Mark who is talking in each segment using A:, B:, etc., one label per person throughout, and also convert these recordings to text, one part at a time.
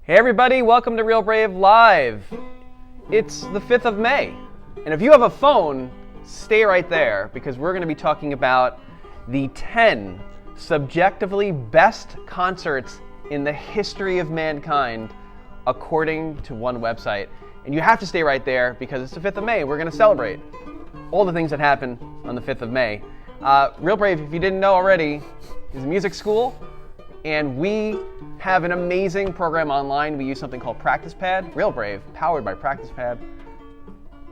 A: Hey everybody, welcome to Real Brave Live. It's the 5th of May, and if you have a phone, stay right there because we're going to be talking about the 10 subjectively best concerts in the history of mankind according to one website. And you have to stay right there because it's the 5th of May. We're going to celebrate all the things that happened on the 5th of May. Real Brave, if you didn't know already, is a music school. And we have an amazing program online. We use something called Practice Pad. Real Brave, powered by Practice Pad.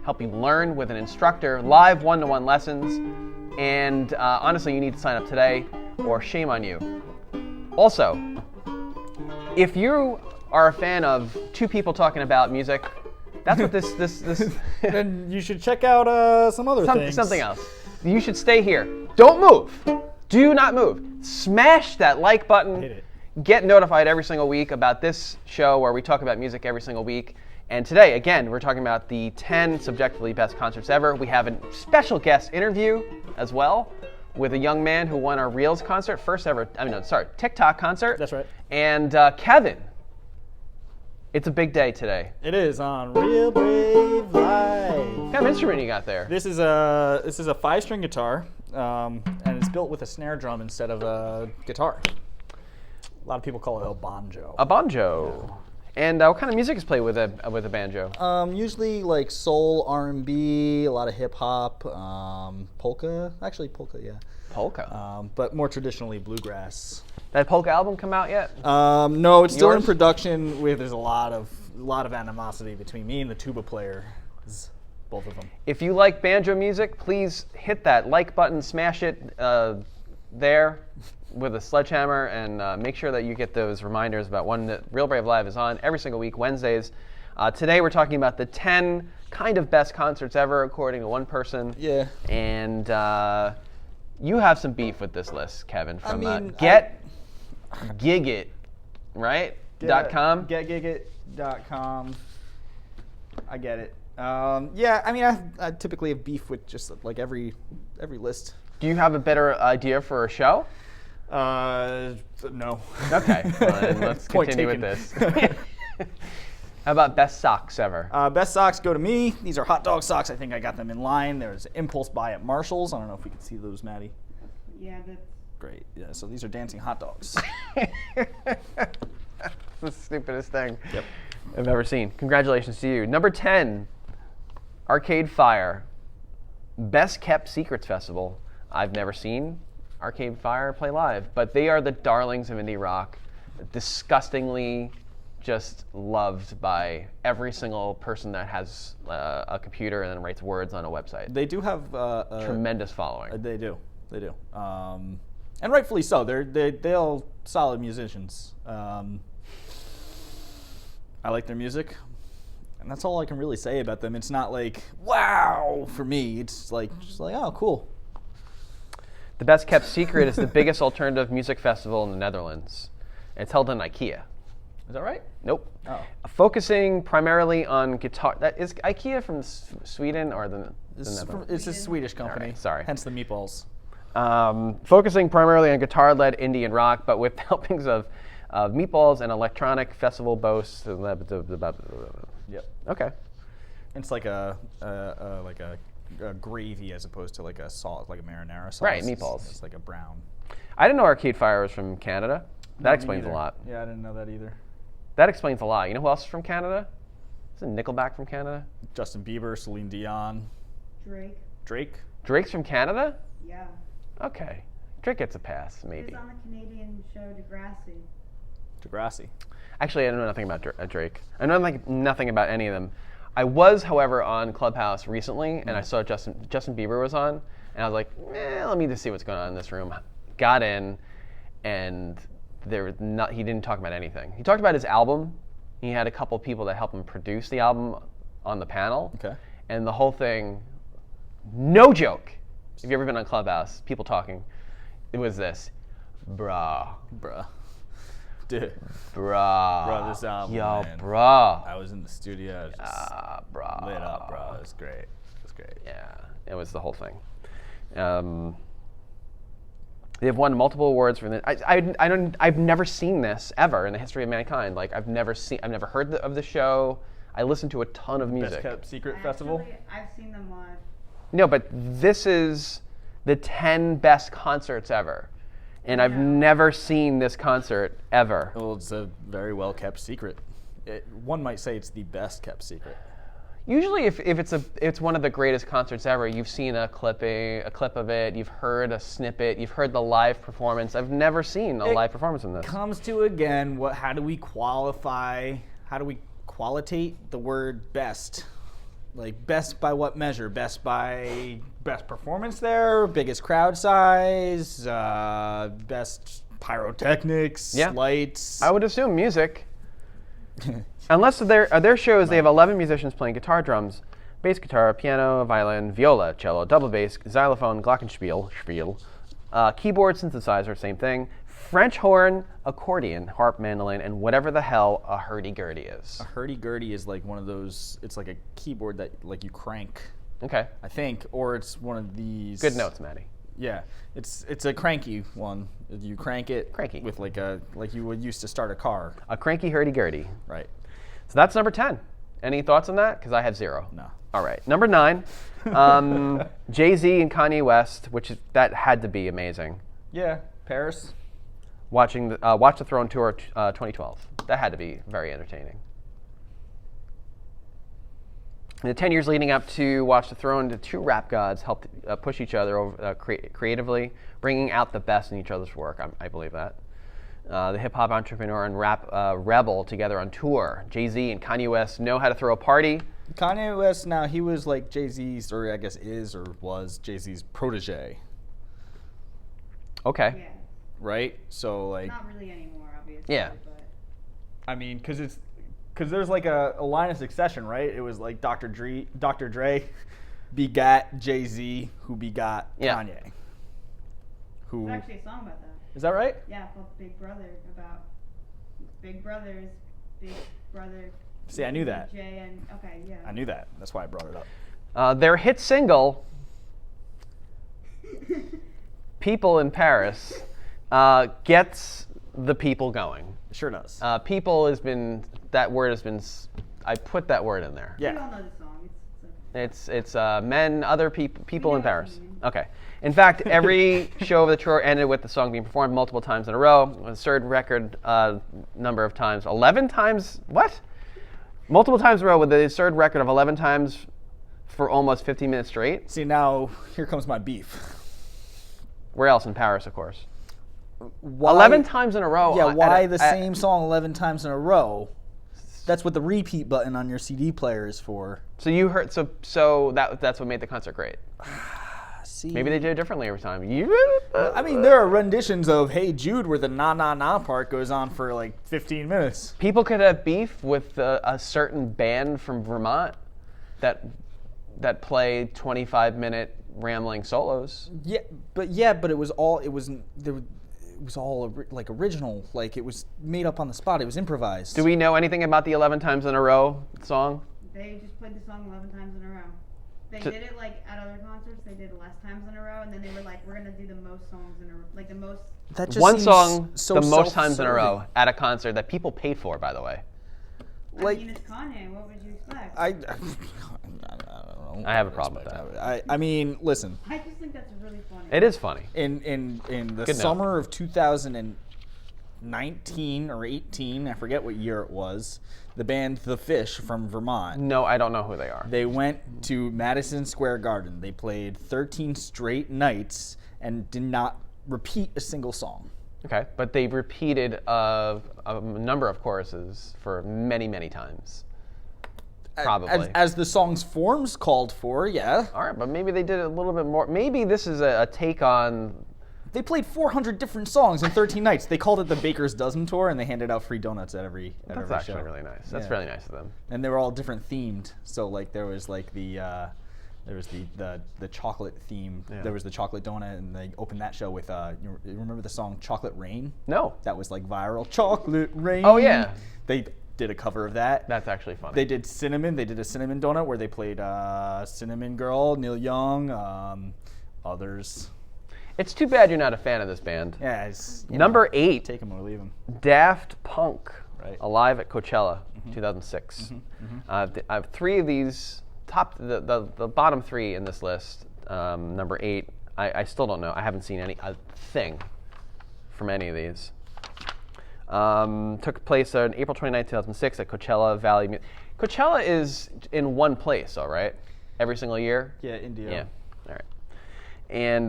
A: Help you learn with an instructor, live one-to-one lessons. And honestly, you need to sign up today or shame on you. Also, if you are a fan of two people talking about music, that's what this
B: then you should check out some other things.
A: Something else. You should stay here. Don't move. Do not move. Smash that like button.
B: Hit it.
A: Get notified every single week about this show where we talk about music every single week. And today, again, we're talking about the 10 subjectively best concerts ever. We have a special guest interview as well with a young man who won our Reels concert, TikTok concert.
B: That's right.
A: And Kevin, it's a big day today.
B: It is on Real Brave Live.
A: What kind of instrument you got there?
B: This is a 5-string guitar, and it's built with a snare drum instead of a guitar. A lot of people call it a banjo.
A: A banjo. Yeah. And what kind of music is played with a banjo?
B: Usually like soul, R&B, a lot of hip hop, polka. Actually, polka, yeah.
A: Polka.
B: But more traditionally bluegrass.
A: That polka album come out yet?
B: No, it's still in production. There's a lot of animosity between me and the tuba player. Both of them.
A: If you like banjo music, please hit that like button, smash it there with a sledgehammer, and make sure that you get those reminders about when that Real Brave Live is on every single week, Wednesdays. Today we're talking about the 10 kind of best concerts ever, according to one person.
B: Yeah.
A: And you have some beef with this list, Kevin, from GetGigit, right? .com?
B: GetGigit.com. I get it. Yeah, I mean, I typically have beef with just like every list.
A: Do you have a better idea for a show?
B: No.
A: Okay, well, then let's continue with this. How about best socks ever?
B: Best socks go to me. These are hot dog socks. I think I got them in line. There's impulse buy at Marshall's. I don't know if we can see those, Maddie.
C: Yeah, that's
B: great. Yeah, so these are dancing hot dogs.
A: That's the stupidest thing
B: Yep.
A: I've ever seen. Congratulations to you. Number 10, Arcade Fire. Best Kept Secrets Festival. I've never seen Arcade Fire play live, but they are the darlings of indie rock. Disgustingly just loved by every single person that has a computer and then writes words on a website.
B: They do have
A: tremendous following.
B: They do. And rightfully so. They're all solid musicians. I like their music, and that's all I can really say about them. It's not like wow for me. It's just like oh cool.
A: The Best Kept Secret is the biggest alternative music festival in the Netherlands. It's held in IKEA.
B: Is that right?
A: Nope.
B: Oh.
A: Focusing primarily on guitar. Is IKEA from Sweden or the Netherlands?
B: It's a Swedish company.
A: Right, sorry.
B: Hence the meatballs.
A: Focusing primarily on guitar-led indie and rock, but with helpings of meatballs and electronic festival boasts.
B: Yep.
A: Okay.
B: It's like a gravy as opposed to like a sauce, like a marinara sauce.
A: Right, meatballs.
B: It's like a brown.
A: I didn't know Arcade Fire was from Canada. That
B: No,
A: explains a
B: me
A: lot.
B: Yeah, I didn't know that either.
A: That explains a lot. You know who else is from Canada? Isn't Nickelback from Canada?
B: Justin Bieber, Celine Dion,
C: Drake.
B: Drake.
A: Drake's from Canada?
C: Yeah.
A: Okay. Drake gets a pass,
C: He
A: maybe.
C: was on the Canadian show Degrassi.
B: Degrassi.
A: Actually, I know nothing about Drake. I know nothing about any of them. I was, however, on Clubhouse recently, and I saw Justin Bieber was on, and I was like, let me just see what's going on in this room. Got in, and he didn't talk about anything. He talked about his album. He had a couple people that helped him produce the album on the panel.
B: Okay.
A: And the whole thing, no joke. If you've ever been on Clubhouse, people talking, it was this, bruh.
B: Dude.
A: Bruh.
B: This album,
A: Yo,
B: man.
A: bruh.
B: I was in the studio, just
A: Bruh.
B: lit up, bro. It was great.
A: Yeah, it was the whole thing. They've won multiple awards for this. I've never seen this ever in the history of mankind. Like I've never heard of the show. I listen to a ton of music.
B: Best Kept Secret Festival.
C: Actually, I've seen them live.
A: No, but this is the 10 best concerts ever. And I've never seen this concert ever.
B: Well, it's a very well kept secret. One might say it's the best kept secret.
A: Usually, if it's one of the greatest concerts ever, you've seen a clip of it, you've heard a snippet, you've heard the live performance. I've never seen a live performance in this.
B: Comes to again, how do we qualitate the word best? Like best by what measure? Best by best performance there, biggest crowd size, best pyrotechnics, lights.
A: I would assume music. Unless their shows, they have 11 musicians playing guitar, drums, bass guitar, piano, violin, viola, cello, double bass, xylophone, glockenspiel, keyboard, synthesizer, same thing, French horn, accordion, harp, mandolin, and whatever the hell a hurdy-gurdy is.
B: A hurdy-gurdy is like one of those, it's like a keyboard that like you crank.
A: Okay.
B: I think, or it's one of these.
A: Good notes, Maddie.
B: Yeah, it's a cranky one. You crank it with like you would used to start a car.
A: A cranky hurdy-gurdy.
B: Right.
A: So that's number 10. Any thoughts on that? Because I have 0.
B: No.
A: All right. Number 9, Jay-Z and Kanye West, that had to be amazing.
B: Yeah, Paris.
A: Watch the Throne Tour 2012. That had to be very entertaining. In the 10 years leading up to Watch the Throne, the two rap gods helped push each other over, creatively, bringing out the best in each other's work. I believe that. The hip-hop entrepreneur and rap rebel together on tour. Jay-Z and Kanye West know how to throw a party.
B: Kanye West, now he was like Jay-Z's, or I guess was Jay-Z's protege.
A: Okay.
C: Yeah.
B: Right? So like.
C: Not really anymore, obviously.
A: Yeah.
C: But
B: I mean, because there's like a line of succession, right? It was like Dr. Dre begat Jay-Z, who begot Kanye. Who?
C: there's actually a song about that.
B: Is that right?
C: Yeah, called Big Brother, about Big Brothers, Big Brother.
B: See, I knew that.
C: Jay and okay, yeah.
B: I knew that. That's why I brought it
A: up. Their hit single, "People in Paris," gets the people going.
B: It sure does.
A: People has been, that word has been, I put that word in there.
B: Yeah.
C: We all know the song.
A: It's men, other people in Paris. Okay. In fact, every show of the tour ended with the song being performed multiple times in a row. A third record number of times. 11 times? What? Multiple times in a row with the third record of 11 times for almost 15 minutes straight.
B: See, now here comes my beef.
A: Where else? In Paris, of course.
B: Why,
A: 11 times in a row.
B: Yeah, why the same song 11 times in a row? That's what the repeat button on your CD player is for.
A: So you heard, so that's what made the concert great.
B: See,
A: Maybe they did it differently every time.
B: I mean, there are renditions of "Hey Jude" where the "na na na" part goes on for like 15 minutes.
A: People could have beef with a certain band from Vermont that played 25-minute rambling solos.
B: Yeah, but it was all like original. Like it was made up on the spot. It was improvised.
A: Do we know anything about the 11 times in a row song?
C: They just played the song 11 times in a row. They did it like at other concerts. They did it less times in a row, and then they were like, "We're gonna do the most songs in a row, like the most."
B: That just
A: One
B: seems
A: song
B: so
A: the most times in a
B: self-serving.
A: row at a concert that people paid for, by the way.
C: I mean, it's Kanye. What would you expect?
B: I don't know.
A: I have a problem with that.
B: I mean, listen.
C: I just think that's really funny.
A: It is funny.
B: In the
A: Good
B: summer of 2019 or 18, I forget what year it was, the band The Fish from Vermont.
A: No, I don't know who they are.
B: They went to Madison Square Garden. They played 13 straight nights and did not repeat a single song.
A: Okay, but they repeated a number of choruses for many, many times. Probably.
B: As the song's forms called for, yeah.
A: All right, but maybe they did it a little bit more. Maybe this is a take on.
B: They played 400 different songs in 13 nights. They called it the Baker's Dozen Tour, and they handed out free donuts at every
A: That's
B: show.
A: actually really nice. That's really nice of them.
B: And they were all different themed. So like there was like the chocolate theme.
A: Yeah.
B: There was the chocolate donut, and they opened that show with you remember the song Chocolate Rain?
A: No.
B: That was like viral. Chocolate Rain.
A: Oh, yeah.
B: They did a cover of that.
A: That's actually funny.
B: They did cinnamon. They did a cinnamon donut where they played Cinnamon Girl, Neil Young, others.
A: It's too bad you're not a fan of this band.
B: Yeah, it's,
A: Number 8,
B: take them or leave them.
A: Daft Punk,
B: Right.
A: Alive at Coachella, 2006. I have 3 of these, the bottom 3 in this list. Number 8, I still don't know. I haven't seen a thing from any of these. Took place on April 29, 2006 at Coachella Valley. Coachella is in one place, all right? Every single year?
B: Yeah, India.
A: Yeah, all right. And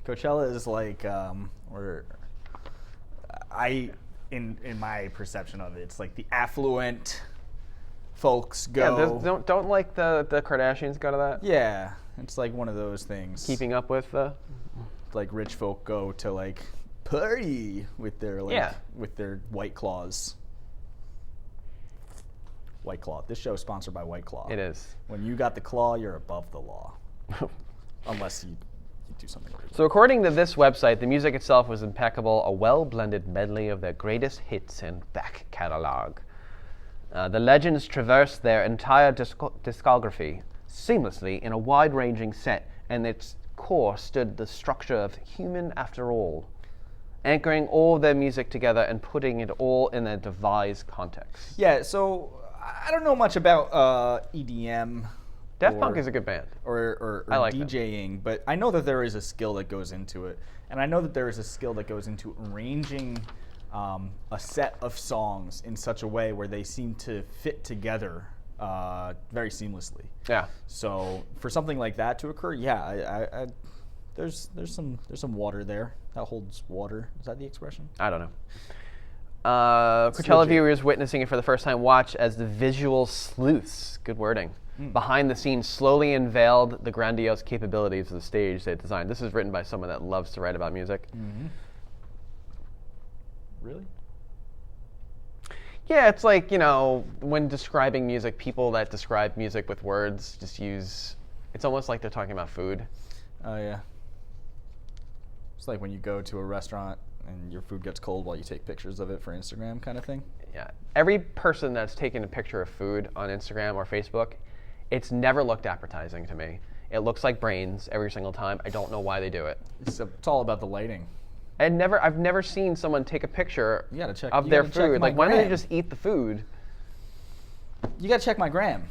B: Coachella is like where in my perception of it, it's like the affluent folks go.
A: yeah, don't like the Kardashians go to that?
B: Yeah, it's like one of those things.
A: Keeping up with the...
B: Like rich folk go to like party with their with their White Claws. White Claw. This show is sponsored by White Claw.
A: It is.
B: When you got the claw, you're above the law. Unless you do something really
A: So according to this website, the music itself was impeccable, a well-blended medley of their greatest hits and back catalog. The legends traversed their entire discography seamlessly in a wide-ranging set, and its core stood the structure of Human After All, anchoring all of their music together and putting it all in a devised context.
B: Yeah, so I don't know much about EDM.
A: Daft Punk is a good band.
B: Or
A: I like
B: DJing, but I know that there is a skill that goes into it. And I know that there is a skill that goes into arranging a set of songs in such a way where they seem to fit together very seamlessly.
A: Yeah.
B: So for something like that to occur, yeah, there's some water there. That holds water. Is that the expression?
A: I don't know. Coachella viewers witnessing it for the first time watch as the visual sleuths, good wording, behind the scenes slowly unveiled the grandiose capabilities of the stage they designed. This is written by someone that loves to write about music.
B: Mm-hmm. Really?
A: Yeah, it's like, when describing music, people that describe music with words just use, it's almost like they're talking about food.
B: Oh, yeah. It's like when you go to a restaurant and your food gets cold while you take pictures of it for Instagram kind of thing.
A: Yeah. Every person that's taken a picture of food on Instagram or Facebook, it's never looked appetizing to me. It looks like brains every single time. I don't know why they do it.
B: It's all about the lighting.
A: I've never seen someone take a picture
B: You gotta check-
A: of
B: you
A: their
B: gotta check
A: food.
B: my
A: Like, why don't they
B: gram.
A: just eat the food?
B: You gotta check my gram.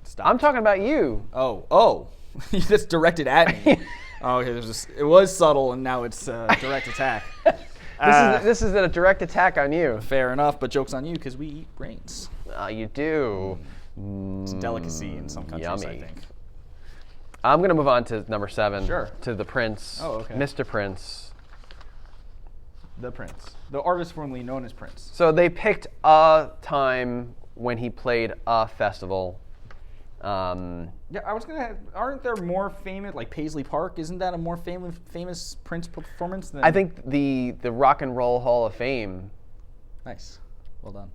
B: Stop.
A: I'm talking about you.
B: Oh. That's directed at me. Oh, okay. It was subtle, and now it's direct attack.
A: This is a direct attack on you.
B: Fair enough, but joke's on you because we eat brains.
A: You do.
B: It's a delicacy in some countries,
A: Yummy.
B: I think.
A: I'm going to move on to number 7.
B: Sure.
A: To the Prince.
B: Oh, okay.
A: Mr. Prince.
B: The Prince. The artist formerly known as Prince.
A: So they picked a time when he played a festival.
B: Yeah, I was gonna. Aren't there more famous, like Paisley Park? Isn't that a more famous Prince performance than?
A: I think the Rock and Roll Hall of Fame.
B: Nice. Well done.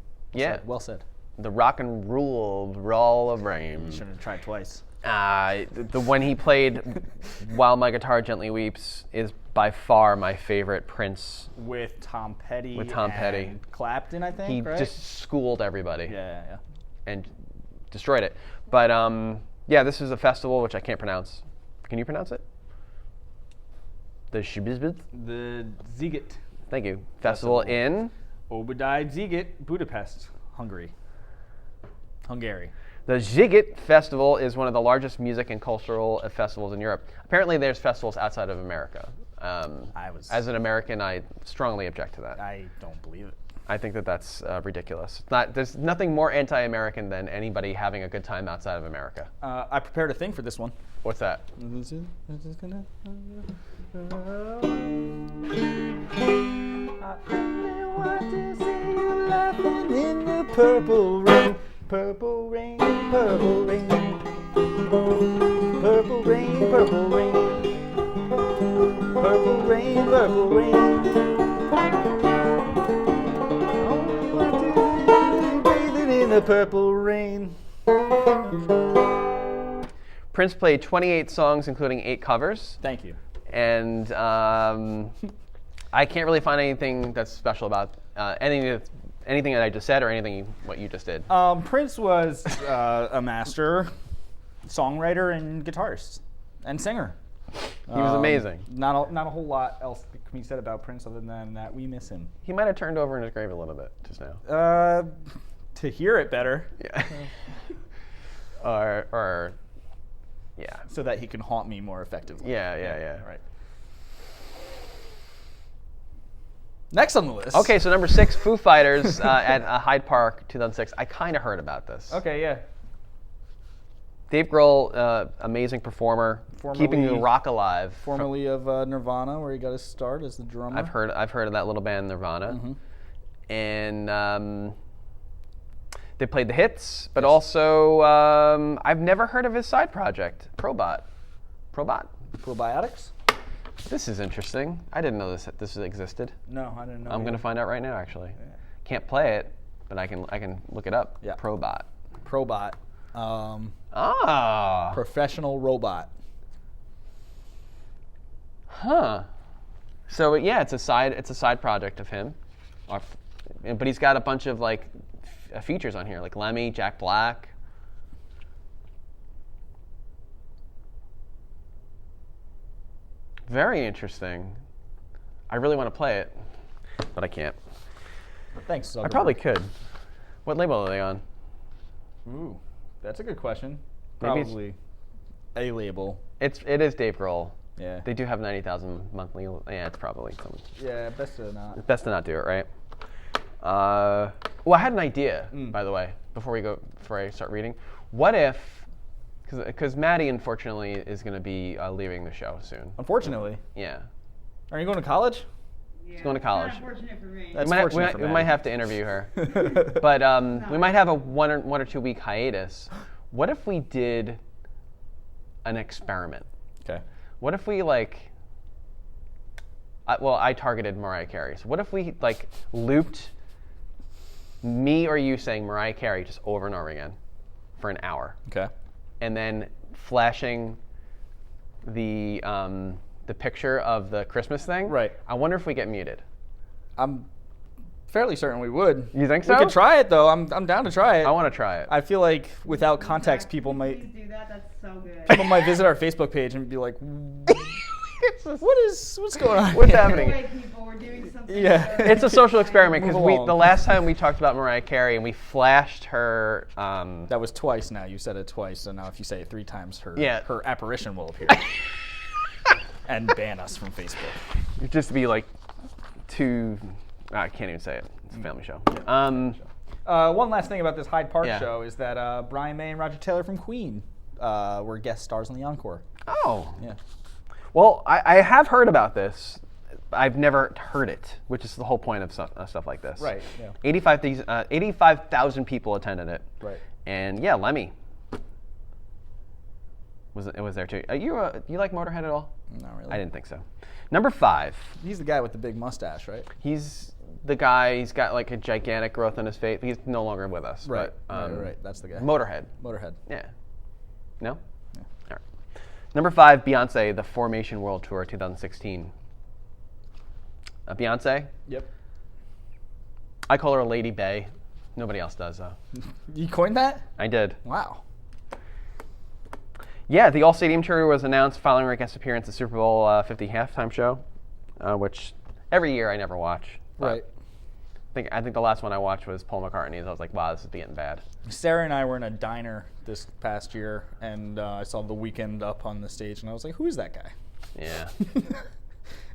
B: Well said.
A: The Rock and Roll Hall of
B: You
A: Fame.
B: should have tried twice.
A: The when he played "While My Guitar Gently Weeps" is by far my favorite Prince.
B: With Tom Petty.
A: With Tom Petty.
B: And Clapton, I think.
A: He
B: right?
A: just schooled everybody.
B: Yeah.
A: And destroyed it. But yeah, this is a festival which I can't pronounce. Can you pronounce it? The Shibizbid?
B: The Ziget.
A: Thank you. Festival in
B: Obadiah Ziget, Budapest, Hungary.
A: the Ziget Festival is one of the largest music and cultural festivals in Europe. Apparently, there's festivals outside of America. As an American, I strongly object to that.
B: I don't believe it.
A: I think that's ridiculous. There's nothing more anti-American than anybody having a good time outside of America.
B: I prepared a thing for this one.
A: What's that?
B: In the purple rain, purple rain, purple rain, purple rain, purple rain, purple rain, purple rain. Bathing in the purple rain.
A: Prince played 28 songs, including 8 covers.
B: Thank you.
A: And I can't really find anything that's special about anything that I just said or anything what you just did.
B: Prince was a master songwriter and guitarist and singer.
A: He was amazing.
B: Not a whole lot else can be said about Prince other than that we miss him.
A: He might have turned over in his grave a little bit just now.
B: To hear it better.
A: Yeah. or yeah.
B: So that he can haunt me more effectively.
A: Yeah.
B: Right. Next on the list.
A: Okay, so number 6, Foo Fighters at Hyde Park, 2006. I kind of heard about this.
B: Okay, yeah.
A: Dave Grohl, amazing performer, keeping the rock alive.
B: Formerly of Nirvana, where he got his start as the drummer.
A: I've heard of that little band Nirvana, and they played the hits, but also I've never heard of his side project, Probot.
B: Probiotics?
A: This is interesting. I didn't know this existed.
B: No, I didn't know.
A: I'm gonna find out right now. Actually, can't play it, but I can look it up.
B: Yeah.
A: Probot.
B: Professional robot.
A: Huh. So yeah, it's a side project of him, but he's got a bunch of like features on here, like Lemmy, Jack Black. Very interesting. I really want to play it, but I can't.
B: Thanks, Zuckerberg.
A: I probably could. What label are they on?
B: Ooh, that's a good question.
A: Maybe
B: Probably a label.
A: It is Dave Grohl.
B: Yeah.
A: They do have 90,000 monthly. Yeah, it's probably something.
B: Yeah, best to not.
A: It's best to not do it, right? Well, I had an idea, by the way, before I start reading. What if, because Maddie, unfortunately, is going to be leaving the show soon.
B: Unfortunately.
A: Yeah.
B: Are you going to college?
C: Yeah,
A: She's going to college.
C: Not unfortunate for me.
B: That's
A: we
B: fortunate for
A: might
B: Maddie.
A: have to interview her, but we might have a one or 2 week hiatus. What if we did an experiment?
B: Okay.
A: What if we I targeted Mariah Carey. So what if we looped me or you saying Mariah Carey just over and over again for an hour,
B: Okay.
A: and then flashing the picture of the Christmas thing?
B: Right.
A: I wonder if we get muted.
B: I'm fairly certain we would.
A: You think so?
B: We could try it though. I'm down to try it.
A: I want to try it.
B: I feel like without context, people
C: Please
B: might
C: do that. That's so good.
B: people might visit our Facebook page and be like, what's going on?
A: What's
B: here?"
A: happening?
C: Wait, people, we're doing something.
B: Yeah.
C: good.
A: It's a social experiment
B: Move
A: because
B: along.
A: the last time we talked about Mariah Carey and we flashed her.
B: That was twice now. You said it twice, so now if you say it 3 times, her apparition will appear and ban us from Facebook.
A: Just to be too. I can't even say it. It's a family show.
B: One last thing about this Hyde Park
A: Yeah.
B: show is that Brian May and Roger Taylor from Queen were guest stars on the encore.
A: Oh.
B: Yeah.
A: Well, I have heard about this. I've never heard it, which is the whole point of stuff like this.
B: Right, yeah.
A: 85,000 people attended it.
B: Right.
A: And yeah, Lemmy was there too. You like Motorhead at all?
B: Not really.
A: I didn't think so. Number 5.
B: He's the guy with the big mustache, right?
A: He's the guy. He's got a gigantic growth on his face. He's no longer with us.
B: Right.
A: But,
B: Right. That's the guy.
A: Motorhead.
B: Motorhead.
A: Yeah. No? Yeah. All right. Number 5, Beyonce, the Formation World Tour 2016. Beyonce?
B: Yep.
A: I call her Lady Bay. Nobody else does, though.
B: You coined that?
A: I did.
B: Wow.
A: Yeah, the All-Stadium Tour was announced following her guest appearance at Super Bowl 50 halftime show, which every year I never watch.
B: Right.
A: I think the last one I watched was Paul McCartney's. I was like, wow, this is getting bad.
B: Sarah and I were in a diner this past year, and I saw The Weeknd up on the stage, and I was like, "Who is that guy?"
A: Yeah.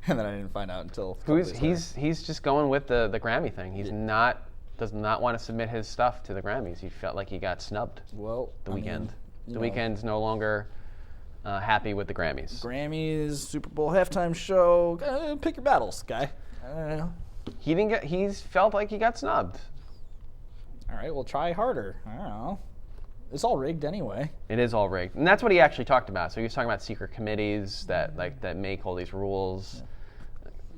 B: And then I didn't find out until. a couple days later.
A: He's just going with the Grammy thing. He's does not want to submit his stuff to the Grammys. He felt like he got snubbed.
B: Well,
A: The Weeknd.
B: you
A: The
B: know.
A: Weeknd's no longer happy with the Grammys.
B: Grammys, Super Bowl halftime show. Pick your battles, guy. I don't know.
A: He's felt like he got snubbed.
B: All right, well, try harder. I don't know. It's all rigged anyway.
A: It is all rigged, and that's what he actually talked about. So he was talking about secret committees that make all these rules.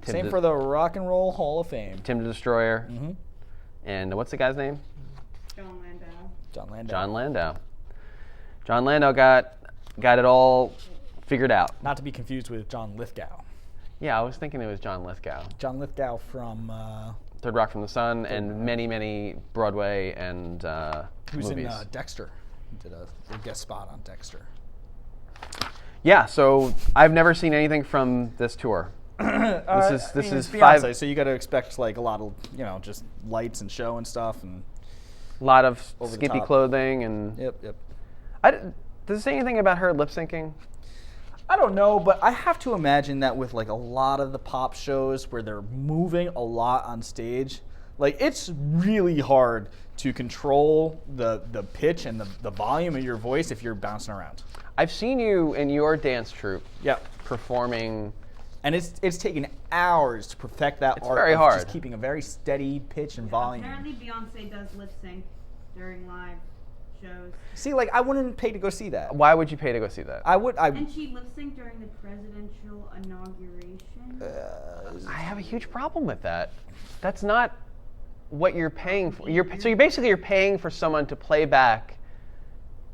B: Same for the Rock and Roll Hall of Fame.
A: Tim the Destroyer,
B: Mm-hmm.
A: and what's the guy's name?
C: John Landau.
B: John Landau.
A: John Landau. John Landau got it all figured out.
B: Not to be confused with John Lithgow.
A: Yeah, I was thinking it was John Lithgow.
B: John Lithgow from
A: Third Rock from the Sun and many Broadway and
B: who's
A: movies.
B: in Dexter. He did a guest spot on Dexter.
A: Yeah, so I've never seen anything from this tour. This is
B: Beyonce,
A: 5.
B: so you got to expect like a lot of just lights and show and stuff and.
A: A lot of
B: Over the
A: skimpy
B: top.
A: clothing and.
B: Yep.
A: Does it say anything about her lip syncing?
B: I don't know, but I have to imagine that with like a lot of the pop shows where they're moving a lot on stage, like it's really hard to control the pitch and the volume of your voice if you're bouncing around.
A: I've seen you in your dance troupe
B: Yep.
A: performing.
B: And it's taken hours to perfect that art
A: very
B: of
A: hard.
B: just keeping a very steady pitch and volume.
C: Apparently Beyonce does lip sync during live shows.
B: See, like I wouldn't pay to go see that.
A: Why would you pay to go see that?
C: And she lip synced during the presidential inauguration.
A: I have a huge problem with that. That's not what you're paying for. You're paying for someone to play back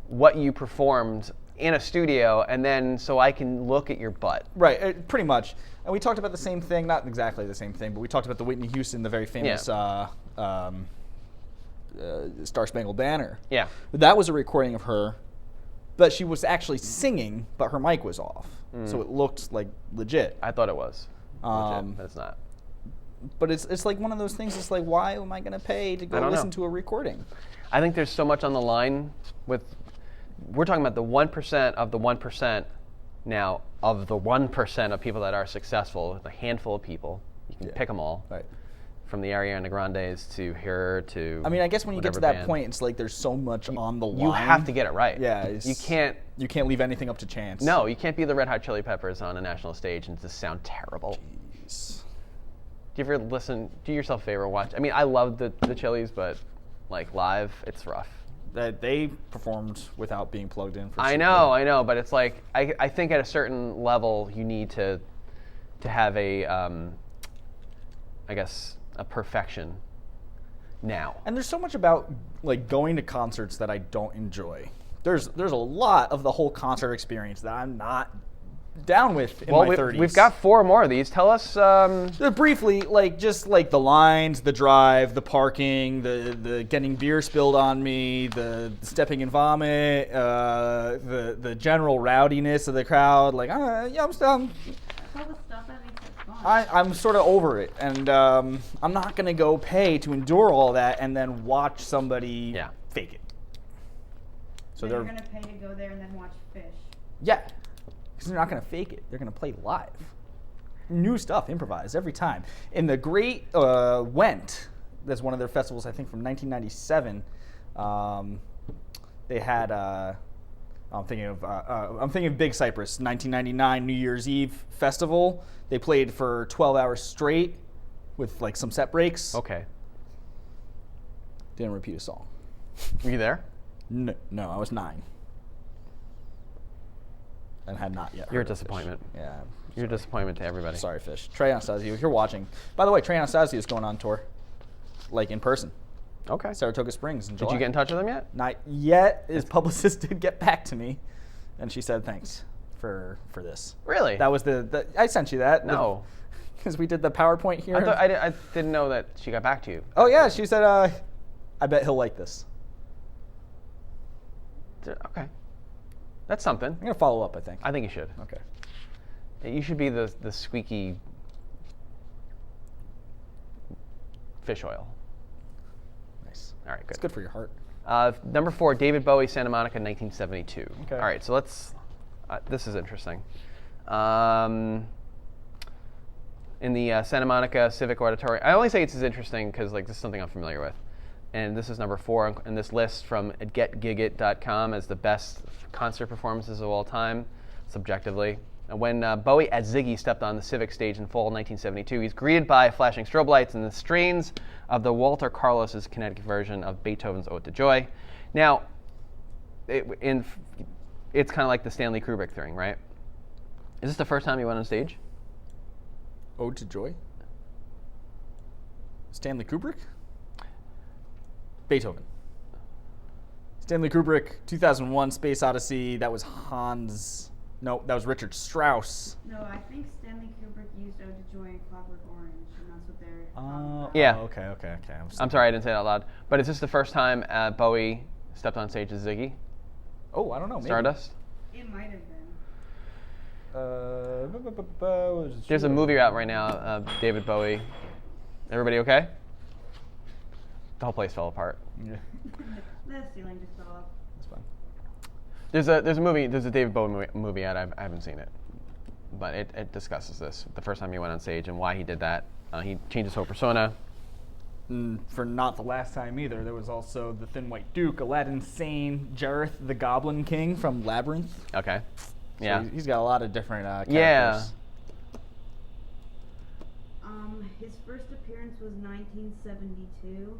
A: what you performed in a studio, and then so I can look at your butt.
B: Right, pretty much. And we talked about the same thing, not exactly the same thing, but we talked about the Whitney Houston, the very famous Star Spangled Banner.
A: Yeah.
B: That was a recording of her, but she was actually singing, but her mic was off. So it looked like legit.
A: I thought it was. Legit, but it's not.
B: But it's like one of those things, it's like, why am I going to pay to go listen to a recording?
A: I think there's so much on the line with. We're talking about the 1% of the 1% now of the 1% of people that are successful, the handful of people. You can pick them all.
B: Right.
A: From the Ariana Grandes to her to.
B: I mean, I guess when you get to
A: whatever
B: that
A: band.
B: point, it's like there's so much on the line.
A: You have to get it right.
B: Yeah.
A: You can't.
B: You can't leave anything up to chance.
A: No, you can't be the Red Hot Chili Peppers on a national stage and just sound terrible.
B: Jeez.
A: Do you ever do yourself a favor, watch? I mean, I love the Chili's, but like live, it's rough.
B: That they performed without being plugged in. For
A: I know, but it's like I think at a certain level you need to have a I guess a perfection now.
B: And there's so much about like going to concerts that I don't enjoy. There's a lot of the whole concert experience that I'm not down with in my 30s.
A: We've got 4 more of these. Tell us.
B: Briefly, like just like the lines, the drive, the parking, the getting beer spilled on me, the stepping in vomit, the general rowdiness of the crowd. Like, yeah,
C: That's all the stuff that makes it fun.
B: I'm sort of over it, and I'm not gonna go pay to endure all that and then watch somebody fake it. So
C: they're gonna pay to go there and then watch Fish.
B: Yeah. Because they're not going to fake it. They're going to play live. New stuff, improvised every time. In the Great Went, that's one of their festivals, I think from 1997. They had, I'm thinking of Big Cypress, 1999 New Year's Eve festival. They played for 12 hours straight with like some set breaks.
A: Okay.
B: Didn't repeat a song.
A: Were you there?
B: No, I was 9. And had not yet.
A: You're a
B: heard of
A: disappointment.
B: Fish. Yeah.
A: You're a disappointment to everybody.
B: Sorry, Fish. Trey Anastasio, if you're watching. By the way, Trey Anastasio is going on tour, like in person.
A: Okay.
B: Saratoga Springs in July.
A: Did you get in touch with him yet?
B: Not yet. His publicist did get back to me, and she said thanks for this.
A: Really?
B: That was the I sent you that.
A: No.
B: Because we did the PowerPoint here.
A: I didn't know that she got back to you.
B: Oh yeah, she said, I bet he'll like this.
A: Okay. That's something.
B: I'm gonna follow up. I think.
A: I think you should.
B: Okay.
A: You should be the squeaky fish oil.
B: Nice.
A: All right, good.
B: It's good for your heart.
A: Number 4, David Bowie, Santa Monica, 1972.
B: Okay.
A: All right, so let's. This is interesting. In the Santa Monica Civic Auditorium, I only say it's interesting because like this is something I'm familiar with, and this is number 4 in this list from getgigit.com as the best concert performances of all time, subjectively. And when Bowie as Ziggy stepped on the Civic stage in fall 1972, he's greeted by flashing strobe lights and the strains of the Walter Carlos's Connecticut version of Beethoven's Ode to Joy. Now, it's kind of like the Stanley Kubrick thing, right? Is this the first time you went on stage?
B: Ode to Joy? Stanley Kubrick? Beethoven. Stanley Kubrick, 2001 Space Odyssey. That was Hans. No, that was Richard Strauss.
C: No, I think Stanley Kubrick used Ode to Joy and Clockwork Orange, and that's what they're talking about.
A: Yeah.
B: Okay.
A: I'm sorry I didn't say that out loud. But is this the first time Bowie stepped on stage as Ziggy?
B: Oh, I don't know. Maybe.
A: Stardust?
C: It might have been.
A: There's a movie out right now, David Bowie. Everybody okay? The whole place fell apart.
B: Yeah,
C: The ceiling just fell off.
B: that's fine.
A: There's a David Bowie movie out. I haven't seen it, but it discusses this. The first time he went on stage and why he did that. He changed his whole persona.
B: For not the last time either, there was also the Thin White Duke, Aladdin Sane, Jareth the Goblin King from Labyrinth.
A: Okay.
B: So
A: Yeah.
B: he's got a lot of different characters.
A: Yeah.
C: His first appearance was 1972.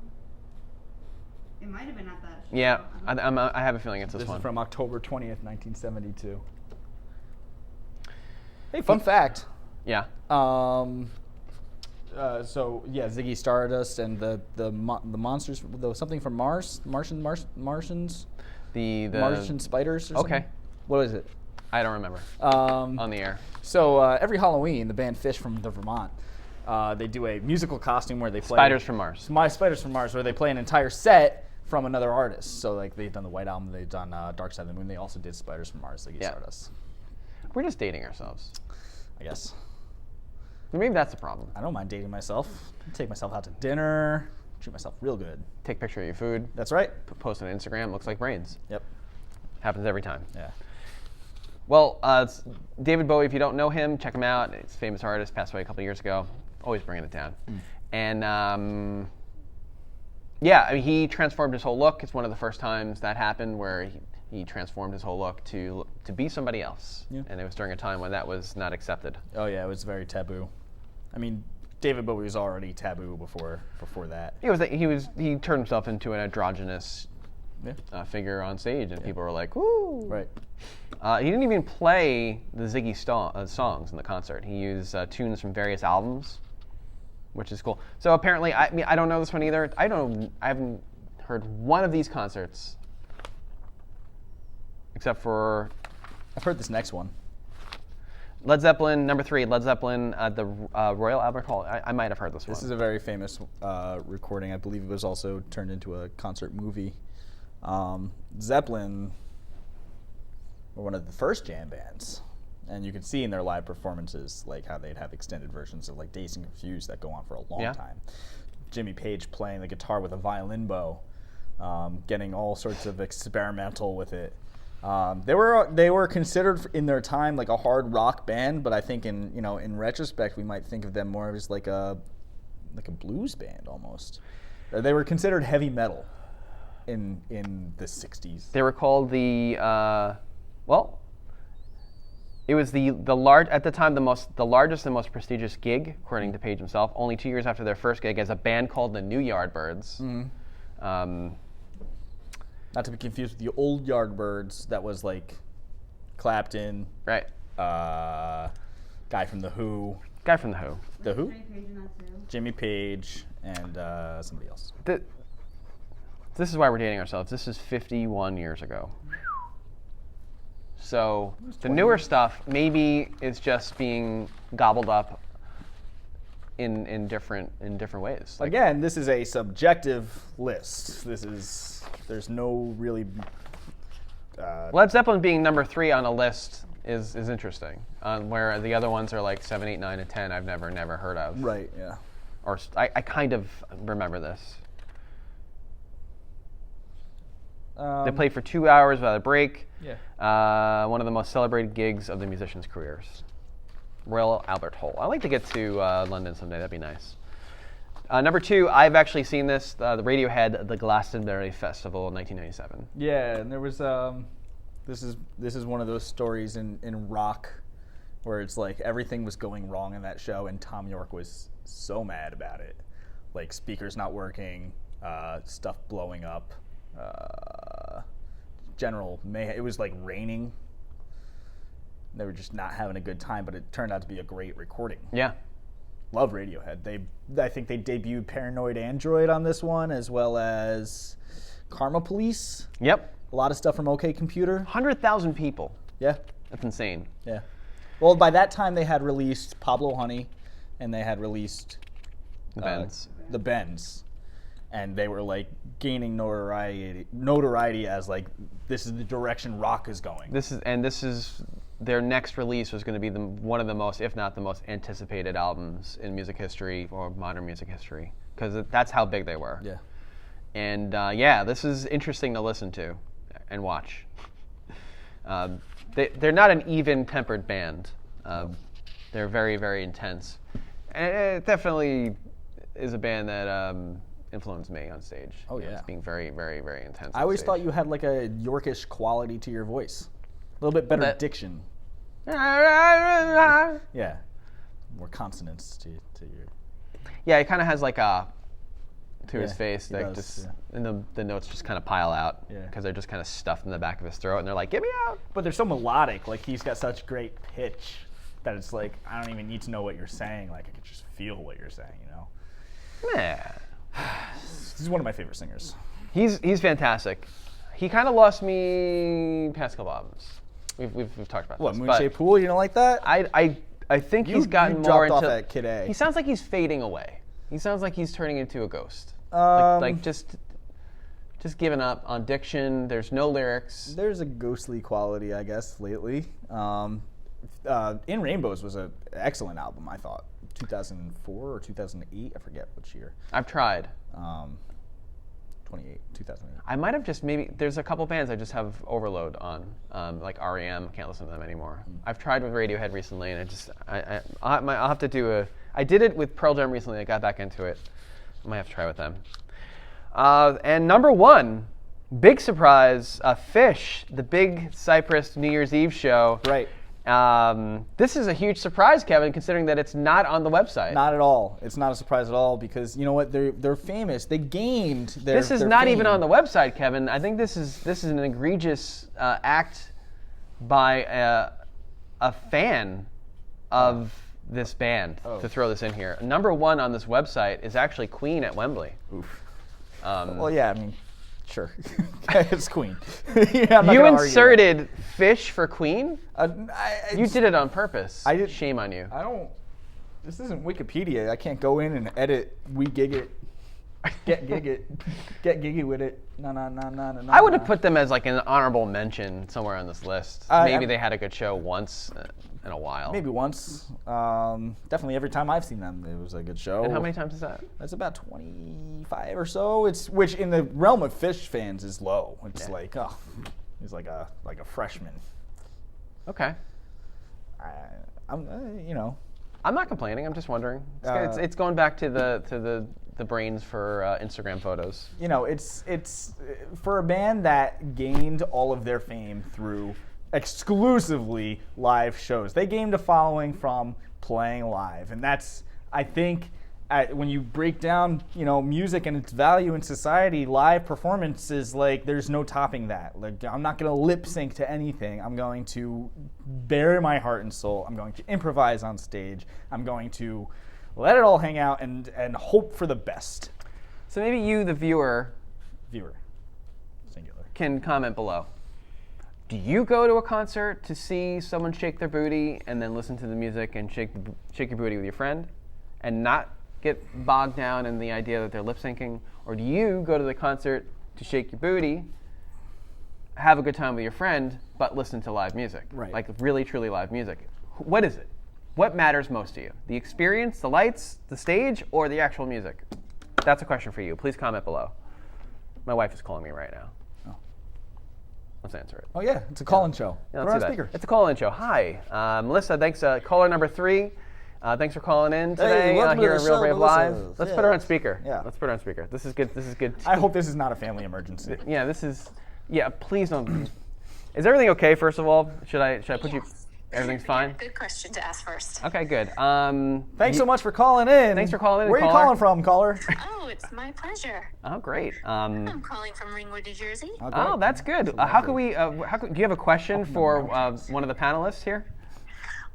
C: It might have been at that show.
A: Yeah.
C: I don't know.
A: I have a feeling it's this
B: This
A: one.
B: is from October 20th, 1972. Hey, fun fact.
A: Yeah.
B: So yeah, Ziggy Stardust and the monsters, something from Mars, Martians,
A: The
B: Martian spiders. Or something?
A: Okay.
B: What is it?
A: I don't remember.
B: Um,
A: On the air.
B: So every Halloween, the band Fish from the Vermont, they do a musical costume where they play
A: Spiders from Mars.
B: Spiders from Mars, where they play an entire set from another artist. So like they've done the White Album, they've done Dark Side of the Moon. They also did Spiders from Mars, Ziggy
A: Yeah.
B: Stardust.
A: We're just dating ourselves.
B: I guess.
A: Maybe that's the problem.
B: I don't mind dating myself. Take myself out to dinner, treat myself real good.
A: Take a picture of your food,
B: That's right.
A: post it on Instagram. Looks like brains.
B: Yep.
A: Happens every time.
B: Yeah.
A: Well, it's David Bowie, if you don't know him, check him out. He's a famous artist, passed away a couple years ago. Always bringing it down. And yeah, I mean, he transformed his whole look. It's one of the first times that happened where he transformed his whole look to be somebody else.
B: Yeah.
A: And it was during a time when that was not accepted.
B: Oh yeah, it was very taboo. I mean, David Bowie was already taboo before that.
A: He turned himself into an androgynous
B: Yeah.
A: figure on stage, and people were like, "Woo!"
B: Right.
A: He didn't even play the Ziggy songs in the concert. He used tunes from various albums, which is cool. So apparently, I don't know this one either. I haven't heard one of these concerts, except for
B: I've heard this next one.
A: Led Zeppelin, number 3, Led Zeppelin, the Royal Albert Hall. I might have heard this one.
B: This is a very famous recording. I believe it was also turned into a concert movie. Zeppelin were one of the first jam bands, and you can see in their live performances like how they'd have extended versions of like Dazed and Confused that go on for a long
A: Yeah.
B: time. Jimmy Page playing the guitar with a violin bow, getting all sorts of experimental with it. They were considered in their time like a hard rock band, but I think in retrospect we might think of them more as like a blues band almost. They were considered heavy metal in the 60s.
A: They were called the it was the at the time the largest and most prestigious gig, according to Page himself. Only 2 years after their first gig, as a band called the New Yardbirds.
B: Not to be confused with the old Yardbirds. That was like Clapton,
A: Right,
B: guy from the Who,
A: guy from the Who.
B: The Who,
C: Jimmy Page in that too.
B: Jimmy Page, and somebody else.
A: This is why we're dating ourselves. This is 51 years ago. So the
B: 20
A: newer
B: years.
A: stuff maybe is just being gobbled up in different ways. Like,
B: Again, this is a subjective list. There's no really.
A: Led Zeppelin being number 3 on a list is interesting, where the other ones are like 7, 8, 9, and 10. I've never heard of.
B: Right. Yeah.
A: Or I kind of remember this. They played for 2 hours without a break.
B: Yeah.
A: One of the most celebrated gigs of the musicians' careers. Royal Albert Hall. I'd like to get to London someday. That'd be nice. Number 2, I've actually seen this. The Radiohead, the Glastonbury Festival in 1997.
B: Yeah, and there was this is one of those stories in rock where it's like everything was going wrong in that show, and Tom York was so mad about it, like speakers not working, stuff blowing up, general mayhem. It was like raining. They were just not having a good time, but it turned out to be a great recording.
A: Yeah.
B: Love Radiohead. I think they debuted Paranoid Android on this one, as well as Karma Police.
A: Yep.
B: A lot of stuff from OK Computer.
A: 100,000 people.
B: Yeah,
A: That's insane.
B: yeah. Well, by that time they had released Pablo Honey, and they had released
A: The Bends.
B: The Bends, and they were like gaining notoriety as like this is the direction rock is going.
A: This is their next release was going to be one of the most, if not the most, anticipated albums in music history or modern music history, because that's how big they were.
B: Yeah.
A: And this is interesting to listen to and watch. They're not an even-tempered band. They're very, very intense. And it definitely is a band that influenced me on stage.
B: Oh, yeah.
A: It's being very, very, very intense.
B: I always thought you had like a Yorkish quality to your voice. A little bit better diction. Yeah. More consonants to your...
A: Yeah, he kind of has like a... to his
B: Yeah,
A: face,
B: he
A: like
B: does,
A: just, and the notes just kind of pile out
B: Yeah.
A: because they're just kind of stuffed in the back of his throat, and they're like, "Get me out!"
B: But they're so melodic. Like, he's got such great pitch that it's like, I don't even need to know what you're saying. Like, I can just feel what you're saying, you know?
A: Yeah,
B: He's one of my favorite singers.
A: he's fantastic. He kind of lost me past couple albums. We've talked about
B: What,
A: this.
B: Moonshade Pool? You don't like that?
A: I think
B: You-
A: he's gotten
B: you
A: more
B: dropped
A: into.
B: off at Kid A.
A: He sounds like he's fading away. He sounds like he's turning into a ghost. Like just giving up on diction. There's no lyrics.
B: There's a ghostly quality, I guess, lately. In Rainbows was an excellent album, I thought. 2004 or 2008, I forget which year.
A: I've tried.
B: 2008.
A: I might have just there's a couple bands I just have overload on, like REM. Can't listen to them anymore. I've tried with Radiohead recently, and I'll have to do I did it with Pearl Jam recently. I got back into it. I might have to try with them. And number one, big surprise, Fish, the big Cypress New Year's Eve show.
B: Right.
A: This is a huge surprise, Kevin, considering that it's not on the website.
B: Not at all. It's not a surprise at all because you know what? They're famous. They gained their.
A: This is
B: their
A: not
B: fame.
A: even on the website, Kevin. I think this is an egregious act by a fan of this band to throw this in here. Number one on this website is actually Queen at Wembley.
B: Oof. Well, yeah. I mean, sure. It's Queen. Yeah, I'm not
A: You
B: gonna argue
A: inserted Fish for Queen?
B: that.
A: You did it on purpose.
B: I did-
A: Shame on you.
B: I don't. This isn't Wikipedia. I can't go in and edit. We gig it. Get gig it. Get giggy with it. No.
A: I would have put them as like an honorable mention somewhere on this list. Maybe they had a good show once in a while.
B: Maybe once. Definitely every time I've seen them, it was a good show.
A: And how many times is that?
B: That's about 25 or so. Which in the realm of Fish fans is low. It's like, oh, he's like a freshman.
A: Okay.
B: I'm you know.
A: I'm not complaining. I'm just wondering. It's going back to the brains for Instagram photos.
B: You know, it's for a band that gained all of their fame through exclusively live shows. They gained a following from playing live, and that's, I think, when you break down, you know, music and its value in society, live performances, like, there's no topping that. Like, I'm not going to lip sync to anything. I'm going to bare my heart and soul. I'm going to improvise on stage. I'm going to let it all hang out and hope for the best.
A: So maybe you, the viewer,
B: Singular.
A: can comment below. Do you go to a concert to see someone shake their booty and then listen to the music and shake your booty with your friend and not get bogged down in the idea that they're lip syncing? Or do you go to the concert to shake your booty, have a good time with your friend, but listen to live music?
B: Right.
A: Like really, truly live music. What is it? What matters most to you? The experience, the lights, the stage, or the actual music? That's a question for you. Please comment below. My wife is calling me right now.
B: Oh.
A: Let's answer it.
B: Oh yeah, it's a call-in show.
A: Yeah,
B: Put
A: let's
B: her on
A: do that.
B: speaker.
A: It's a call-in show. Hi, Melissa. Thanks. Caller number 3. Thanks for calling in today
B: welcome to
A: here
B: the
A: at Real
B: show,
A: Brave
B: Melissa.
A: Live. Let's
B: Yeah.
A: put her on speaker.
B: Yeah.
A: Let's put her on speaker. This is good. This is good.
B: I hope this is not a family emergency.
A: Yeah, this is. Yeah, please don't. Is everything okay? First of all, should I put you? Everything's fine.
D: Good question to ask first.
A: Okay, good.
B: Thanks so much for calling in.
A: Thanks for calling in,
B: Where are you
A: caller.
B: calling from, caller?
D: Oh, it's my pleasure.
A: Oh, great.
D: I'm calling from Ringwood, New Jersey.
A: Oh, that's good. How can we? Do you have a question for one of the panelists here?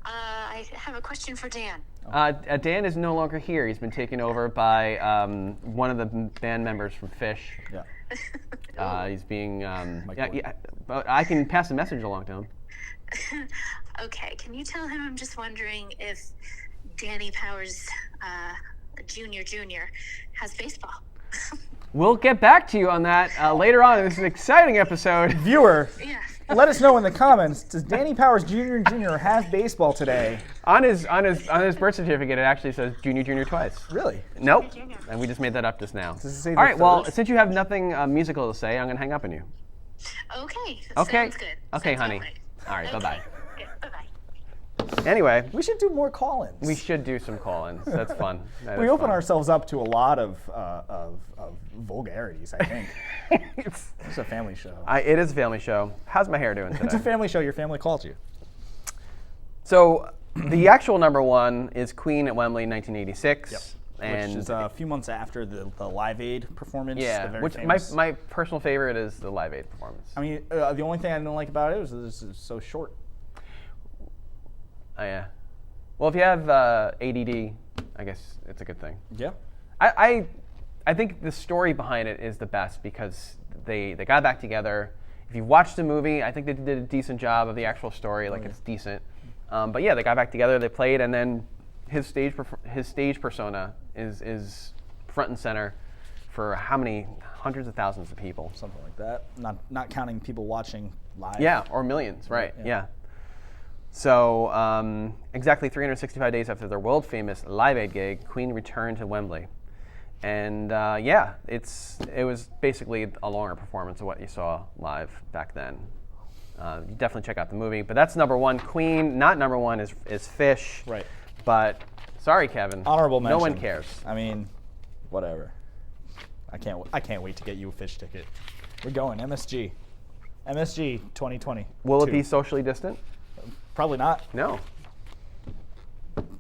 D: I have a question for Dan.
A: Dan is no longer here. He's been taken over by one of the band members from Fish.
B: Yeah.
A: He's being.
B: Mike
A: But I can pass the message along to him.
D: Okay, can you tell him I'm just wondering if Danny Powers Jr. has baseball?
A: We'll get back to you on that later on. This is an exciting episode.
B: Viewer,
D: Yeah.
B: let us know in the comments. Does Danny Powers Jr. and Jr. have baseball today?
A: On his birth certificate, it actually says Junior twice.
B: Really?
A: Nope. And we just made that up just now.
B: Does it say
A: All
B: the
A: right. Well,
B: first?
A: since you have nothing musical to say, I'm gonna hang up on you.
D: Okay.
A: Okay.
D: Sounds good.
A: Okay,
D: Sounds
A: honey.
D: all right.
A: All right. Bye-bye.
D: Okay, bye-bye.
A: Anyway,
B: We should do more call-ins.
A: we should do some call-ins. That's fun. That
B: We
A: is
B: open
A: fun.
B: ourselves up to a lot of vulgarities, I think.
A: it's
B: It's a family show.
A: it is a family show. How's my hair doing today?
B: It's a family show. Your family calls you.
A: So the actual number one is Queen at Wembley in 1986.
B: Yep.
A: And
B: Which is a few months after the Live Aid performance. the
A: yeah,
B: very
A: which
B: famous.
A: my personal favorite is the Live Aid performance.
B: I mean, the only thing I didn't like about it was this is so short.
A: Oh, yeah. Well, if you have ADD, I guess it's a good thing.
B: Yeah.
A: I think the story behind it is the best because they got back together. If you watch the movie, I think they did a decent job of the actual story. Like it's decent. But yeah, they got back together. They played, and then his stage persona is front and center for how many hundreds of thousands of people?
B: Something like that. Not counting people watching live.
A: Yeah, or millions, right?
B: Yeah.
A: Yeah. So exactly 365 days after their world famous Live Aid gig, Queen returned to Wembley. And yeah, it was basically a longer performance of what you saw live back then. You definitely check out the movie. But that's number one. Queen, not number one, is Fish.
B: Right.
A: But sorry, Kevin.
B: Honorable mention.
A: No one cares.
B: I mean, whatever. I can't wait to get you a Fish ticket. We're going MSG. MSG 2020.
A: Will it be socially distant?
B: Probably not,
A: No.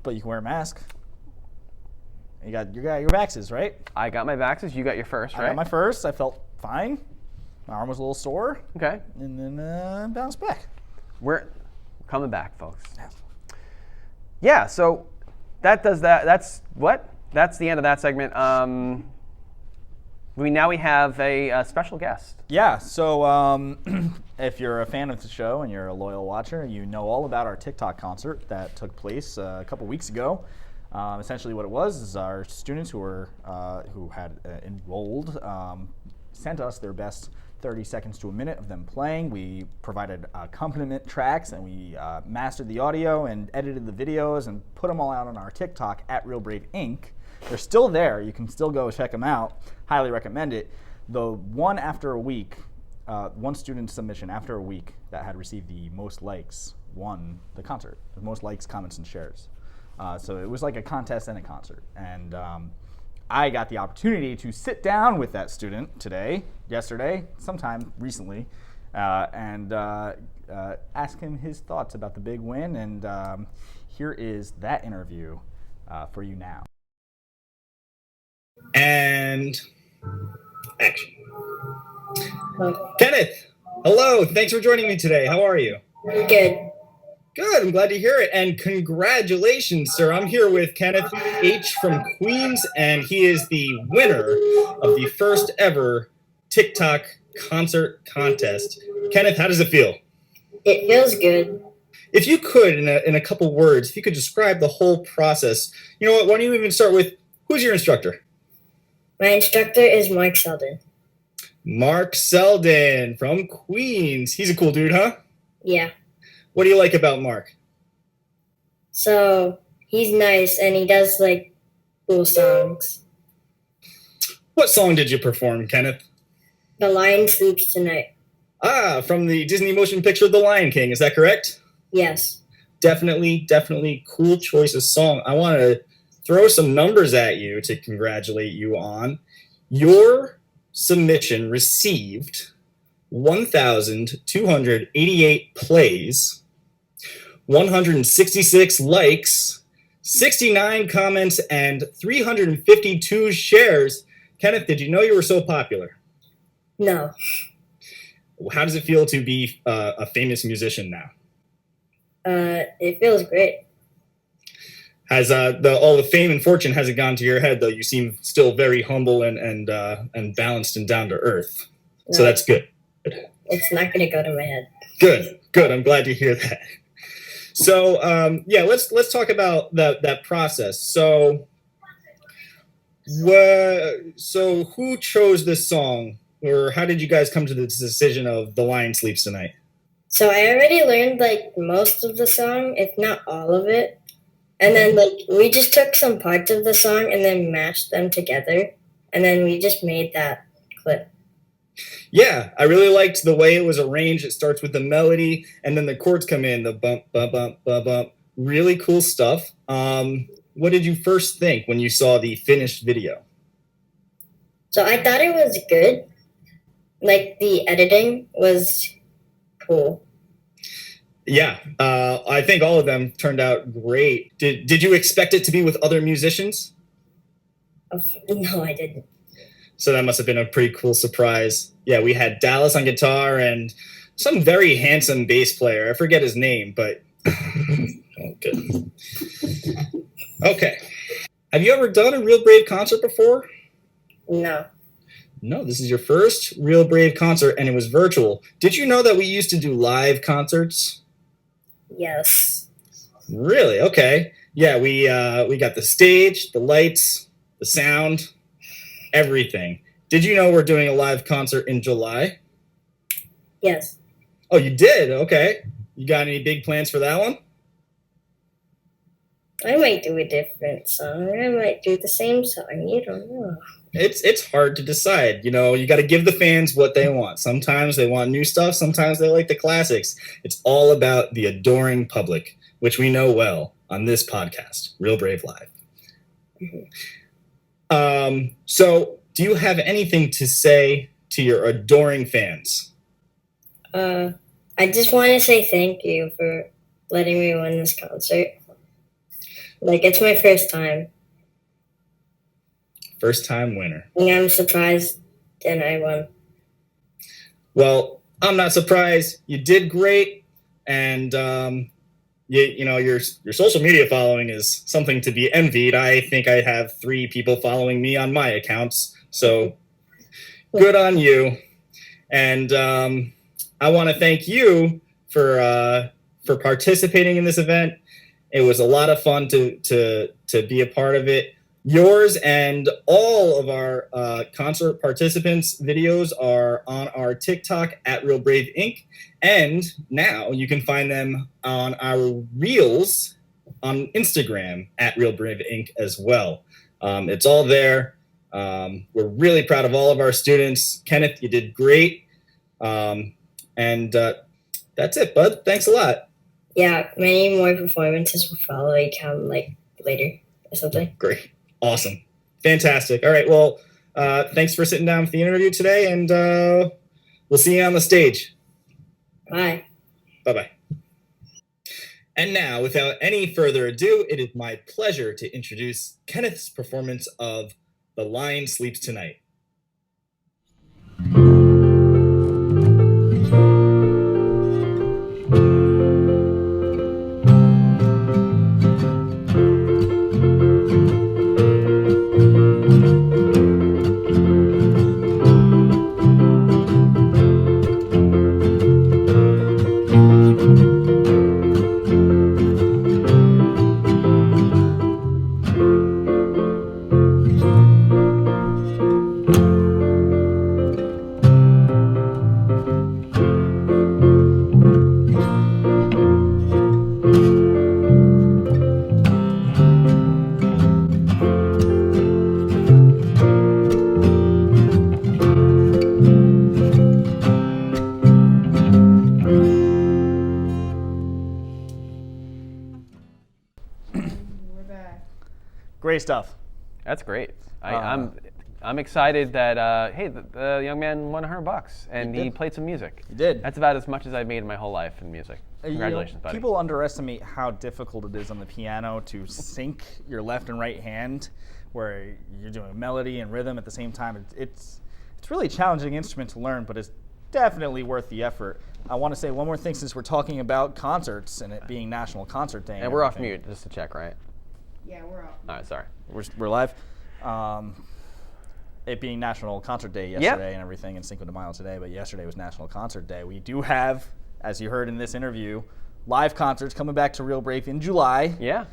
B: but you can wear a mask. You got your vaxes, right?
A: I got my vaxes. You got your first,
B: I
A: right?
B: got my first. I felt fine. My arm was a little sore,
A: Okay.
B: and then bounced back.
A: We're coming back, folks. Yeah, so that does that. That's the end of that segment. We have a special guest.
B: Yeah, so if you're a fan of the show and you're a loyal watcher, you know all about our TikTok concert that took place a couple weeks ago. Essentially what it was is our students who had enrolled sent us their best 30 seconds to a minute of them playing. We provided accompaniment tracks, and we mastered the audio and edited the videos and put them all out on our TikTok at Real Brave Inc. They're still there. You can still go check them out. Highly recommend it. The one after a week, one student submission after a week that had received the most likes won the concert. The most likes, comments, and shares. So it was like a contest and a concert. And I got the opportunity to sit down with that student yesterday, sometime recently, and ask him his thoughts about the big win. And here is that interview for you now.
E: And action. Kenneth, hello. Thanks for joining me today. How are you?
F: Good.
E: Good. I'm glad to hear it. And congratulations, sir. I'm here with Kenneth H. from Queens, and he is the winner of the first ever TikTok concert contest. Kenneth, how does it feel?
F: It feels good.
E: If you could, in a couple words, if you could describe the whole process. You know what? Why don't you even start with, who's your instructor?
F: My instructor is Mark Selden.
E: Mark Selden from Queens. He's a cool dude, huh?
F: Yeah.
E: What do you like about Mark?
F: So he's nice and he does like cool songs.
E: What song did you perform, Kenneth?
F: The Lion Sleeps Tonight.
E: Ah, from the Disney motion picture The Lion King. Is that correct?
F: Yes.
E: Definitely cool choice of song. I want to throw some numbers at you to congratulate you on. Your submission received 1,288 plays, 166 likes, 69 comments, and 352 shares. Kenneth, did you know you were so popular?
F: No.
E: How does it feel to be a famous musician now?
F: It feels great.
E: Has all the fame and fortune hasn't gone to your head, though? You seem still very humble and balanced and down to earth.
F: No,
E: So that's good.
F: it's not gonna go to my head.
E: Good. I'm glad to hear that. So let's talk about that process. So who chose this song, or how did you guys come to the decision of The Lion Sleeps Tonight?
F: So I already learned like most of the song, if not all of it. And then like we just took some parts of the song and then mashed them together. And then we just made that clip.
E: Yeah, I really liked the way it was arranged. It starts with the melody, and then the chords come in, the bump, bump, bump, bump, bump. Really cool stuff. What did you first think when you saw the finished video?
F: So I thought it was good. Like the editing was cool.
E: Yeah, I think all of them turned out great. Did you expect it to be with other musicians?
F: No, I didn't.
E: So that must have been a pretty cool surprise. Yeah, we had Dallas on guitar and some very handsome bass player. I forget his name, but oh, good. Okay. Have you ever done a Real Brave concert before?
F: No.
E: No, this is your first Real Brave concert, and it was virtual. Did you know that we used to do live concerts?
F: Yes.
E: Really? Okay. Yeah, we got the stage, the lights, the sound, everything. Did you know we're doing a live concert in July?
F: Yes.
E: Oh, you did? Okay. You got any big plans for that one?
F: I might do a different song. I might do the same song. You don't know.
E: It's hard to decide. You know, you got to give the fans what they want. Sometimes they want new stuff. Sometimes they like the classics. It's all about the adoring public, which we know well on this podcast, Real Brave Live. Mm-hmm. So do you have anything to say to your adoring fans?
F: I just want to say thank you for letting me win this concert. Like, it's my first time.
E: First time winner.
F: And I'm surprised and I won.
E: Well, I'm not surprised. You did great. And, you know, your social media following is something to be envied. I think I have 3 people following me on my accounts. So good on you. And I want to thank you for participating in this event. It was a lot of fun to be a part of it. Yours and all of our concert participants' videos are on our TikTok at Real Brave Inc. And now you can find them on our Reels on Instagram at Real Brave Inc. as well. It's all there. We're really proud of all of our students. Kenneth, you did great. And that's it, bud. Thanks a lot.
F: Yeah, many more performances will follow. You come like later or something.
E: Great. Awesome. Fantastic. All right. Well, thanks for sitting down for the interview today, and we'll see you on the stage.
F: Bye.
E: Bye-bye. And now, without any further ado, it is my pleasure to introduce Kenneth's performance of The Lion Sleeps Tonight.
B: Great stuff.
A: That's great. I'm excited that hey, the young man won $100 and he played some music.
B: He did.
A: That's about as much as I've made in my whole life in music. Congratulations, buddy.
B: People underestimate how difficult it is on the piano to sync your left and right hand, where you're doing melody and rhythm at the same time. It's really a challenging instrument to learn, but it's definitely worth the effort. I want to say one more thing since we're talking about concerts and it being National Concert Day.
A: And we're off mute, just to check, right?
C: Yeah, we're off.
A: All right, sorry.
B: We're live. It being National Concert Day yesterday and everything, and Cinco de Mayo today, but yesterday was National Concert Day. We do have, as you heard in this interview, live concerts coming back to Real Brave in July.
A: Yeah.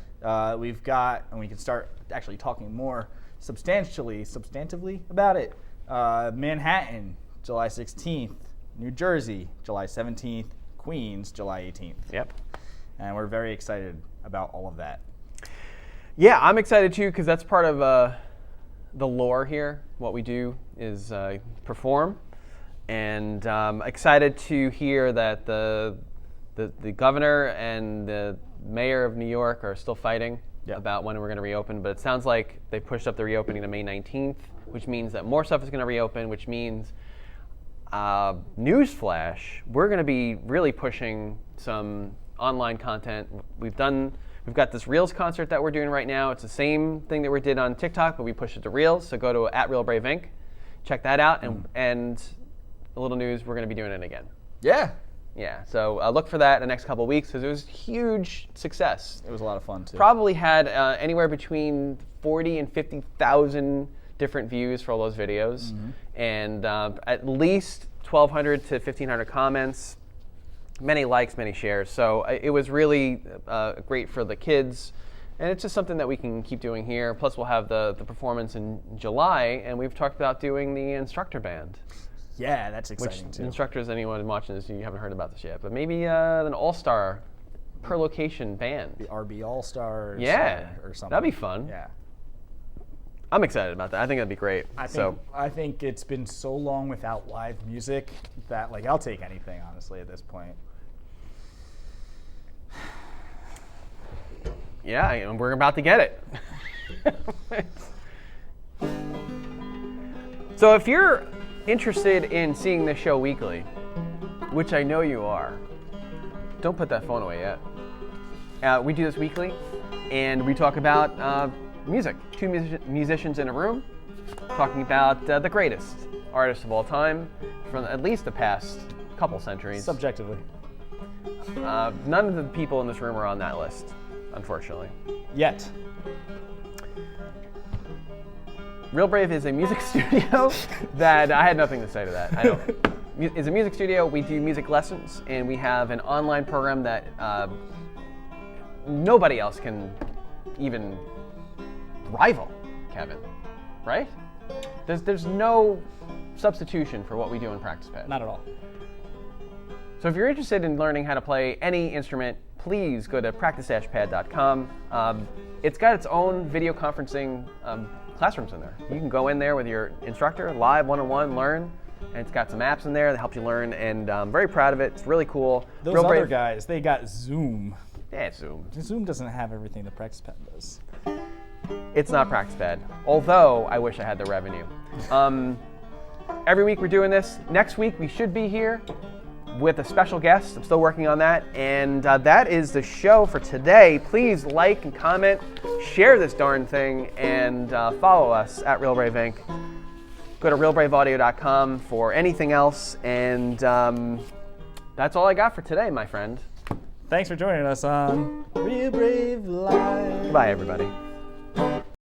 B: We've got, and we can start actually talking more substantively about it. Manhattan, July 16th. New Jersey, July 17th. Queens, July 18th.
A: Yep.
B: And we're very excited about all of that.
A: Yeah, I'm excited too because that's part of the lore here. What we do is perform, and excited to hear that the governor and the mayor of New York are still fighting about when we're going to reopen. But it sounds like they pushed up the reopening to May 19th, which means that more stuff is going to reopen, which means newsflash, we're going to be really pushing some online content. We've got this Reels concert that we're doing right now. It's the same thing that we did on TikTok, but we pushed it to Reels. So go to @RealBraveInc, check that out, and a little news, we're going to be doing it again.
B: Yeah.
A: Yeah, so look for that in the next couple of weeks because it was huge success.
B: It was a lot of fun too.
A: Probably had anywhere between 40 and 50,000 different views for all those videos, and at least 1,200 to 1,500 comments, many likes, many shares. So it was really great for the kids, and it's just something that we can keep doing here. Plus, we'll have the performance in July, and we've talked about doing the instructor band.
B: Yeah, that's exciting
A: Which
B: too.
A: instructors, anyone watching this, you haven't heard about this yet, but maybe an all-star per location band.
B: The RB All-Stars.
A: Yeah,
B: or something.
A: that'd be fun.
B: Yeah.
A: I'm excited about that. I think that'd be great.
B: I think it's been so long without live music that I'll take anything honestly at this point.
A: Yeah, and we're about to get it. So if you're interested in seeing this show weekly, which I know you are, don't put that phone away yet. We do this weekly, and we talk about music. Two musicians in a room talking about the greatest artists of all time from at least the past couple centuries.
B: Subjectively.
A: None of the people in this room are on that list, unfortunately.
B: Yet.
A: Real Brave is a music studio that I had nothing to say to that. I don't. It's a music studio. We do music lessons, and we have an online program that nobody else can even rival, Kevin. Right? There's no substitution for what we do in Practice Pad.
B: Not at all.
A: So if you're interested in learning how to play any instrument, please go to practice-pad.com. It's got its own video conferencing classrooms in there. You can go in there with your instructor, live, one-on-one, learn, and it's got some apps in there that help you learn, and I'm very proud of it. It's really cool.
B: Those
A: Real
B: other
A: Brave
B: guys, they got Zoom.
A: Yeah, it's Zoom.
B: Zoom doesn't have everything the Practice Pad does.
A: It's not Practice Pad, although I wish I had the revenue. Every week we're doing this. Next week we should be here with a special guest. I'm still working on that. And that is the show for today. Please like and comment, share this darn thing, and follow us at Real Brave Inc. Go to realbraveaudio.com for anything else. And that's all I got for today, my friend.
B: Thanks for joining us on Real Brave Live.
A: Goodbye, everybody.